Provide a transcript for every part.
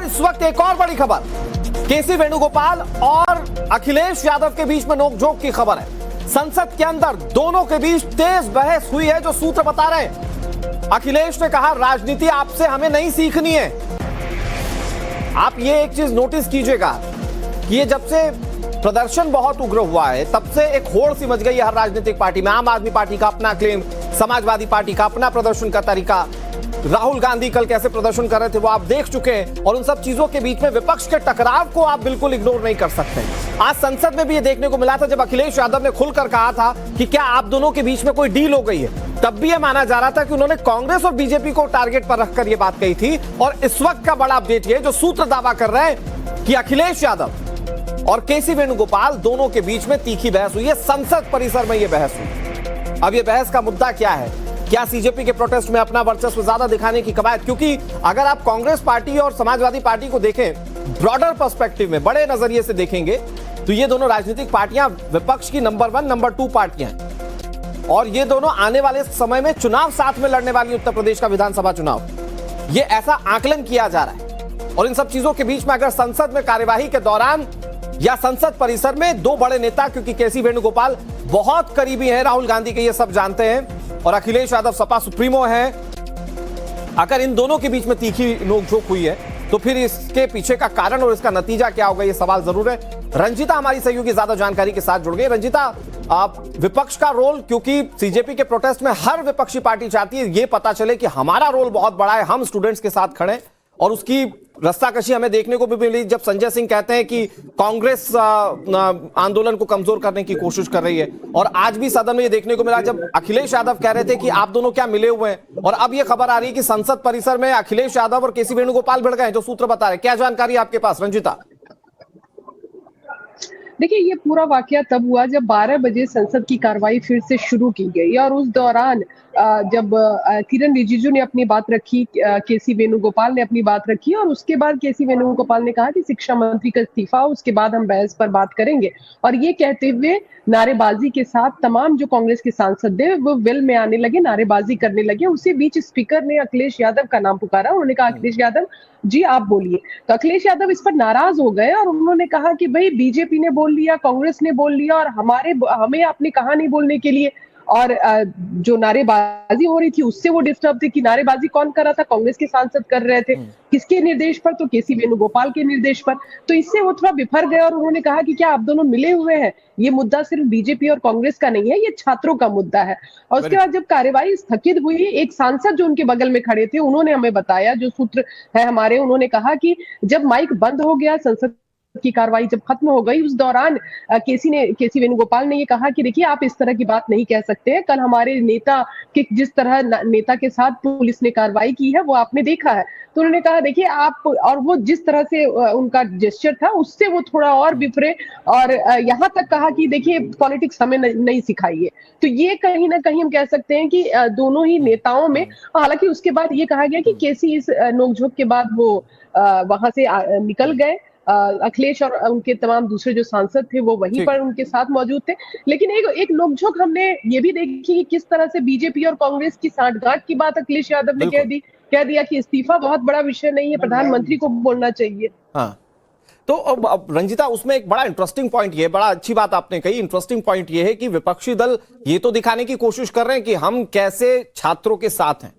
इस वक्त एक और बड़ी खबर, केसी वेणुगोपाल और अखिलेश यादव के बीच में नोकझोंक की खबर है। संसद के अंदर दोनों के बीच तेज बहस हुई है, जो सूत्र बता रहे हैं। अखिलेश ने कहा राजनीति आपसे हमें नहीं सीखनी है। आप ये एक चीज नोटिस कीजिएगा कि ये जब से प्रदर्शन बहुत उग्र हुआ है तब से एक होड़ सी मच गई है हर राजनीतिक पार्टी में। आम आदमी पार्टी का अपना क्लेम, समाजवादी पार्टी का अपना प्रदर्शन का तरीका, राहुल गांधी कल कैसे प्रदर्शन कर रहे थे वो आप देख चुके हैं। और उन सब चीजों के बीच में विपक्ष के टकराव को आप बिल्कुल इग्नोर नहीं कर सकते। आज संसद में भी ये देखने को मिला था जब अखिलेश यादव ने खुलकर कहा था कि क्या आप दोनों के बीच में कोई डील हो गई है, तब भी ये माना जा रहा था कि उन्होंने कांग्रेस और बीजेपी को टारगेट पर रखकर ये बात कही थी। और इस वक्त का बड़ा अपडेट ये जो सूत्र दावा कर रहे हैं कि अखिलेश यादव और केसी वेणुगोपाल दोनों के बीच में तीखी बहस हुई है। संसद परिसर में यह बहस हुई। अब यह बहस का मुद्दा क्या है? क्या सीजेपी के प्रोटेस्ट में अपना वर्चस्व ज्यादा दिखाने की कवायद? क्योंकि अगर आप कांग्रेस पार्टी और समाजवादी पार्टी को देखें ब्रॉडर पर्सपेक्टिव में, बड़े नजरिए से देखेंगे तो ये दोनों राजनीतिक पार्टियां विपक्ष की नंबर 1, नंबर 2 पार्टियां हैं। और ये दोनों आने वाले समय में चुनाव साथ में लड़ने वाली, उत्तर प्रदेश का विधानसभा चुनाव, ये ऐसा आकलन किया जा रहा है। और इन सब चीजों के बीच में अगर संसद में कार्यवाही के दौरान या संसद परिसर में दो बड़े नेता, क्योंकि केसी वेणुगोपाल बहुत करीबी हैं राहुल गांधी के, ये सब जानते हैं, और अखिलेश यादव सपा सुप्रीमो हैं, अगर इन दोनों के बीच में तीखी नोकझोंक हुई है तो फिर इसके पीछे का कारण और इसका नतीजा क्या होगा, ये सवाल जरूर है। रंजिता हमारी सहयोगी ज्यादा जानकारी के साथ जुड़ गई। रंजिता, विपक्ष का रोल, क्योंकि सीजेपी के प्रोटेस्ट में हर विपक्षी पार्टी चाहती है ये पता चले कि हमारा रोल बहुत बड़ा है, हम स्टूडेंट्स के साथ खड़े, और उसकी रस्साकशी हमें देखने को भी मिली जब संजय सिंह कहते हैं कि कांग्रेस आंदोलन को कमजोर करने की कोशिश कर रही है। और आज भी सदन में ये देखने को मिला जब अखिलेश यादव कह रहे थे कि आप दोनों क्या मिले हुए हैं। और अब ये खबर आ रही है कि संसद परिसर में अखिलेश यादव और केसी वेणुगोपाल भिड़ गए, जो सूत्र बता रहे हैं। क्या जानकारी आपके पास, रंजिता? देखिए, ये पूरा वाकया तब हुआ जब 12 बजे संसद की कार्रवाई फिर से शुरू की गई और उस दौरान जब किरण रिजिजू ने अपनी बात रखी, केसी वेणुगोपाल ने अपनी बात रखी, और उसके बाद केसी वेणुगोपाल ने कहा कि शिक्षा मंत्री का इस्तीफा, उसके बाद हम बहस पर बात करेंगे। और ये कहते हुए नारेबाजी के साथ तमाम जो कांग्रेस के सांसद थे वो वेल में आने लगे, नारेबाजी करने लगे। उसी बीच स्पीकर ने अखिलेश यादव का नाम पुकारा। उन्होंने कहा अखिलेश यादव जी आप बोलिए। तो अखिलेश यादव इस पर नाराज हो गए और उन्होंने कहा कि भाई बीजेपी ने बोल लिया, कांग्रेस ने बोल लिया, और हमें आपने कहा नहीं बोलने के लिए। और जो नारेबाजी हो रही थी उससे वो डिस्टर्ब थे कि नारेबाजी कौन कर रहा था, कांग्रेस के सांसद कर रहे थे, किसके निर्देश पर, तो केसी वेणुगोपाल के निर्देश पर। तो इससे वो थोड़ा बिफर गए और उन्होंने कहा कि क्या आप दोनों मिले हुए हैं? ये मुद्दा सिर्फ बीजेपी और कांग्रेस का नहीं है, ये छात्रों का मुद्दा है। और उसके बाद जब कार्यवाही स्थगित हुई, एक सांसद जो उनके बगल में खड़े थे उन्होंने हमें बताया, जो सूत्र है हमारे, उन्होंने कहा कि जब माइक बंद हो गया, संसद की कार्रवाई जब खत्म हो गई, उस दौरान केसी वेणुगोपाल ने ये कहा कि देखिए आप इस तरह की बात नहीं कह सकते हैं। कल हमारे नेता के जिस तरह नेता के साथ पुलिस ने कार्रवाई की है वो आपने देखा है। तो उन्होंने कहा देखिए आप, और वो जिस तरह से उनका जेस्चर था उससे वो थोड़ा और बिफरे, और यहाँ तक कहा कि देखिए पॉलिटिक्स हमें नहीं सिखाइए। तो ये कहीं ना कहीं हम कह सकते हैं कि दोनों ही नेताओं में, हालांकि उसके बाद ये कहा गया कि केसी इस नोकझोंक के बाद वो वहां से निकल गए। अखिलेश और उनके तमाम दूसरे जो सांसद थे वो वहीं पर उनके साथ मौजूद थे। लेकिन एक नोकझोंक हमने ये भी देखी कि किस तरह से बीजेपी और कांग्रेस की सांठगांठ की बात अखिलेश यादव ने कह दिया कि इस्तीफा बहुत बड़ा विषय नहीं है, प्रधानमंत्री को बोलना चाहिए। हाँ, तो अब रंजिता, उसमें एक बड़ा इंटरेस्टिंग पॉइंट ये, बड़ा अच्छी बात आपने कही, इंटरेस्टिंग पॉइंट ये है कि विपक्षी दल ये तो दिखाने की कोशिश कर रहे हैं कि हम कैसे छात्रों के साथ हैं,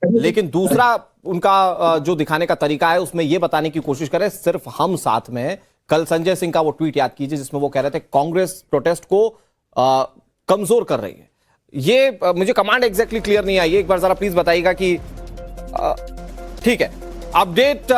लेकिन दूसरा उनका जो दिखाने का तरीका है उसमें यह बताने की कोशिश करें सिर्फ हम साथ में हैं। कल संजय सिंह का वो ट्वीट याद कीजिए जिसमें वो कह रहे थे कांग्रेस प्रोटेस्ट को कमजोर कर रही है। ये मुझे कमांड एग्जैक्टली क्लियर नहीं आई, एक बार जरा प्लीज बताइएगा कि ठीक है अपडेट